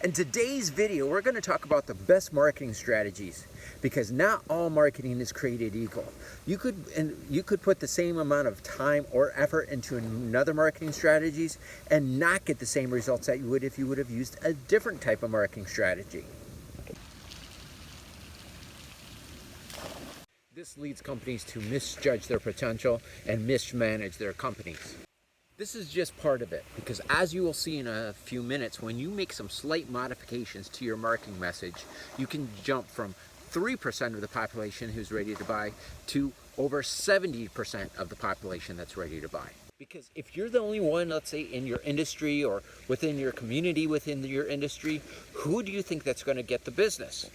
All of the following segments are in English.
In today's video, we're going to talk about the best marketing strategies, because not all marketing is created equal. You could put the same amount of time or effort into another marketing strategies and not get the same results that you would if you would have used a different type of marketing strategy. This leads companies to misjudge their potential and mismanage their companies. This is just part of it, because as you will see in a few minutes, when you make some slight modifications to your marketing message, you can jump from 3% of the population who's ready to buy to over 70% of the population that's ready to buy. Because if you're the only one, let's say in your industry or within your community, within your industry, who do you think that's going to get the business?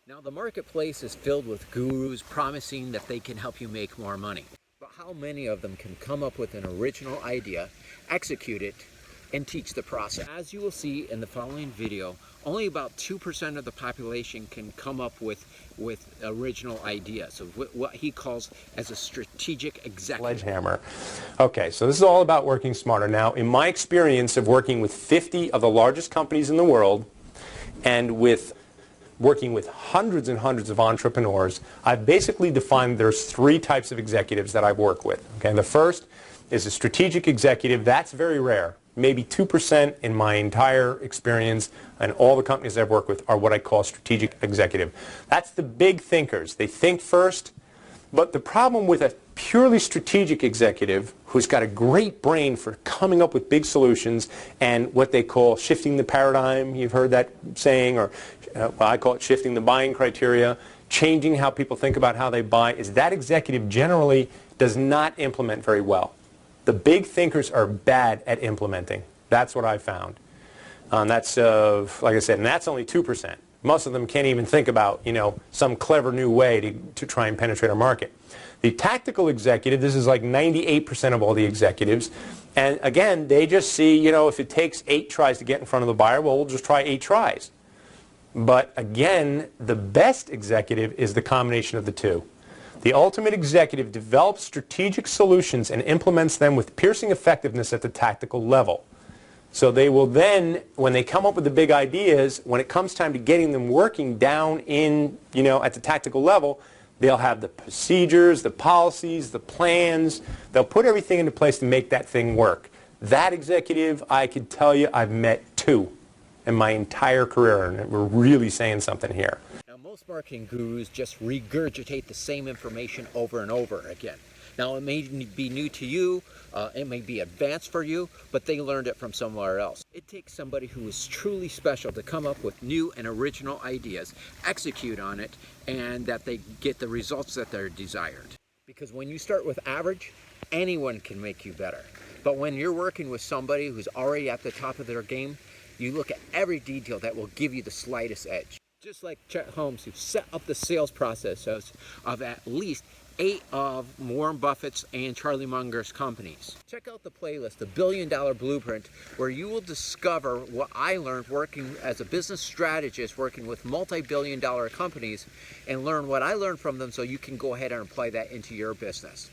Now, the marketplace is filled with gurus promising that they can help you make more money. But how many of them can come up with an original idea, execute it, and teach the process? As you will see in the following video, only about 2% of the population can come up with original ideas, of what he calls as a strategic executive. Sledgehammer. Okay, so this is all about working smarter. Now, in my experience of working with 50 of the largest companies in the world and working with hundreds and hundreds of entrepreneurs, I've basically defined there's three types of executives that I've worked with. Okay, the first is a strategic executive. That's very rare. Maybe 2% in my entire experience, and all the companies I've worked with are what I call strategic executive. That's the big thinkers. They think first, but the problem with a purely strategic executive who's got a great brain for coming up with big solutions and what they call shifting the paradigm, you've heard that saying, or well, I call it shifting the buying criteria, changing how people think about how they buy, is that executive generally does not implement very well. The big thinkers are bad at implementing. That's what I found. That's, like I said, and that's only 2%. Most of them can't even think about, some clever new way to try and penetrate our market. The tactical executive, this is like 98% of all the executives. And again, they just see, if it takes 8 tries to get in front of the buyer, well, we'll just try 8 tries. But again, the best executive is the combination of the two. The ultimate executive develops strategic solutions and implements them with piercing effectiveness at the tactical level. So they will then, when they come up with the big ideas, when it comes time to getting them working down in, at the tactical level, they'll have the procedures, the policies, the plans. They'll put everything into place to make that thing work. That executive, I could tell you, I've met 2 in my entire career, and we're really saying something here. Now, most marketing gurus just regurgitate the same information over and over again. Now, it may be new to you, it may be advanced for you, but they learned it from somewhere else. It takes somebody who is truly special to come up with new and original ideas, execute on it, and that they get the results that they're desired. Because when you start with average, anyone can make you better. But when you're working with somebody who's already at the top of their game, you look at every detail that will give you the slightest edge. Just like Chet Holmes, who set up the sales process of at least 8 of Warren Buffett's and Charlie Munger's companies. Check out the playlist, The $1 Billion Blueprint, where you will discover what I learned working as a business strategist, working with multi-billion-dollar companies, and learn what I learned from them so you can go ahead and apply that into your business.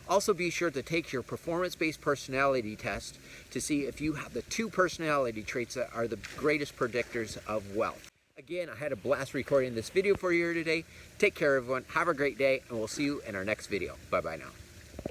Also, be sure to take your performance-based personality test to see if you have the 2 personality traits that are the greatest predictors of wealth. Again, I had a blast recording this video for you today. Take care, everyone. Have a great day, and we'll see you in our next video. Bye-bye now.